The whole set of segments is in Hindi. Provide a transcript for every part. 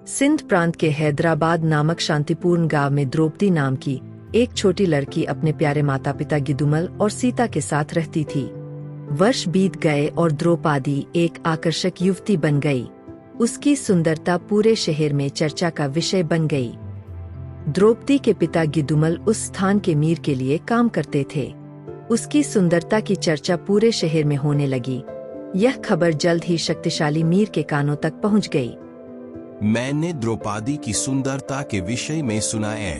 सिंध प्रांत के हैदराबाद नामक शांतिपूर्ण गांव में द्रौपदी नाम की एक छोटी लड़की अपने प्यारे माता पिता गिदुमल और सीता के साथ रहती थी। वर्ष बीत गए और द्रौपदी एक आकर्षक युवती बन गई। उसकी सुंदरता पूरे शहर में चर्चा का विषय बन गई। द्रौपदी के पिता गिदुमल उस स्थान के मीर के लिए काम करते थे। उसकी सुंदरता की चर्चा पूरे शहर में होने लगी। यह खबर जल्द ही शक्तिशाली मीर के कानों तक पहुंच गई। मैंने द्रौपदी की सुंदरता के विषय में सुना है।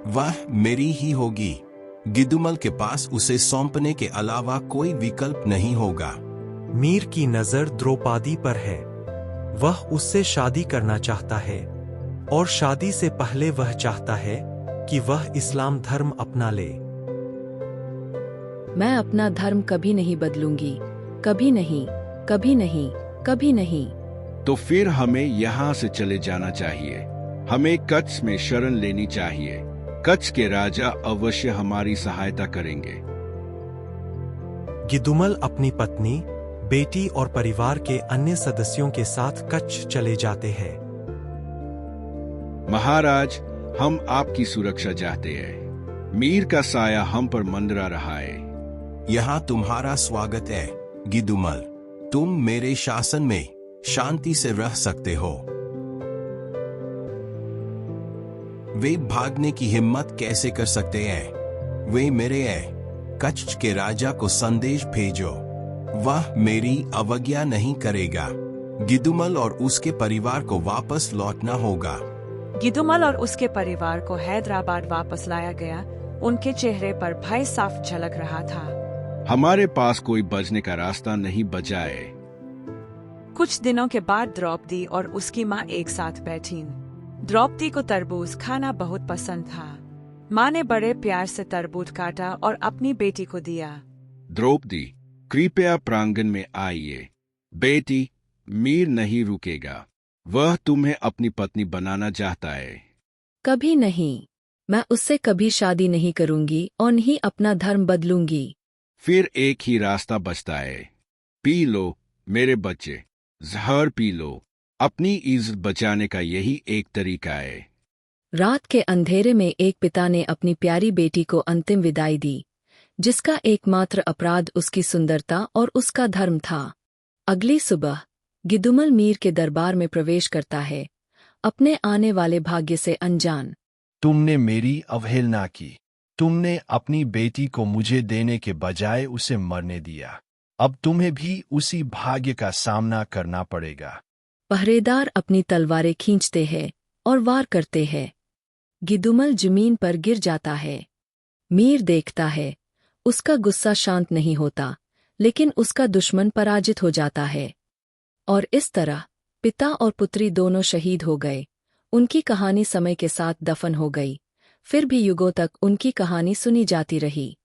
वह मेरी ही होगी। गिदुमल के पास उसे सौंपने के अलावा कोई विकल्प नहीं होगा। मीर की नजर द्रौपदी पर है। वह उससे शादी करना चाहता है और शादी से पहले वह चाहता है कि वह इस्लाम धर्म अपना ले। मैं अपना धर्म कभी नहीं बदलूंगी, कभी नहीं, कभी नहीं, कभी नहीं। तो फिर हमें यहाँ से चले जाना चाहिए। हमें कच्छ में शरण लेनी चाहिए। कच्छ के राजा अवश्य हमारी सहायता करेंगे। गिदुमल अपनी पत्नी, बेटी और परिवार के अन्य सदस्यों के साथ कच्छ चले जाते हैं। महाराज, हम आपकी सुरक्षा चाहते हैं। मीर का साया हम पर मंडरा रहा है। यहाँ तुम्हारा स्वागत है गिदुमल। तुम मेरे शासन में शांति से रह सकते हो। वे भागने की हिम्मत कैसे कर सकते हैं? वे मेरे हैं। कच्छ के राजा को संदेश भेजो। वह मेरी अवज्ञा नहीं करेगा। गिदुमल और उसके परिवार को वापस लौटना होगा। गिदुमल और उसके परिवार को हैदराबाद वापस लाया गया। उनके चेहरे पर भय साफ झलक रहा था। हमारे पास कोई बचने का रास्ता नहीं बचा है। कुछ दिनों के बाद द्रौपदी और उसकी माँ एक साथ बैठीं। द्रौपदी को तरबूज खाना बहुत पसंद था। माँ ने बड़े प्यार से तरबूज काटा और अपनी बेटी को दिया। द्रौपदी, कृपया प्रांगण में आइए। बेटी, मीर नहीं रुकेगा। वह तुम्हें अपनी पत्नी बनाना चाहता है। कभी नहीं। मैं उससे कभी शादी नहीं करूंगी और नहीं अपना धर्म बदलूंगी। फिर एक ही रास्ता बचता है। पी लो मेरे बच्चे, जहर पी लो। अपनी इज्जत बचाने का यही एक तरीका है। रात के अंधेरे में एक पिता ने अपनी प्यारी बेटी को अंतिम विदाई दी, जिसका एकमात्र अपराध उसकी सुंदरता और उसका धर्म था। अगली सुबह गिदुमल मीर के दरबार में प्रवेश करता है, अपने आने वाले भाग्य से अनजान। तुमने मेरी अवहेलना की। तुमने अपनी बेटी को मुझे देने के बजाय उसे मरने दिया। अब तुम्हें भी उसी भाग्य का सामना करना पड़ेगा। पहरेदार अपनी तलवारें खींचते हैं और वार करते हैं। गिदुमल जमीन पर गिर जाता है। मीर देखता है। उसका गुस्सा शांत नहीं होता, लेकिन उसका दुश्मन पराजित हो जाता है। और इस तरह पिता और पुत्री दोनों शहीद हो गए। उनकी कहानी समय के साथ दफन हो गई। फिर भी युगों तक उनकी कहानी सुनी जाती रही।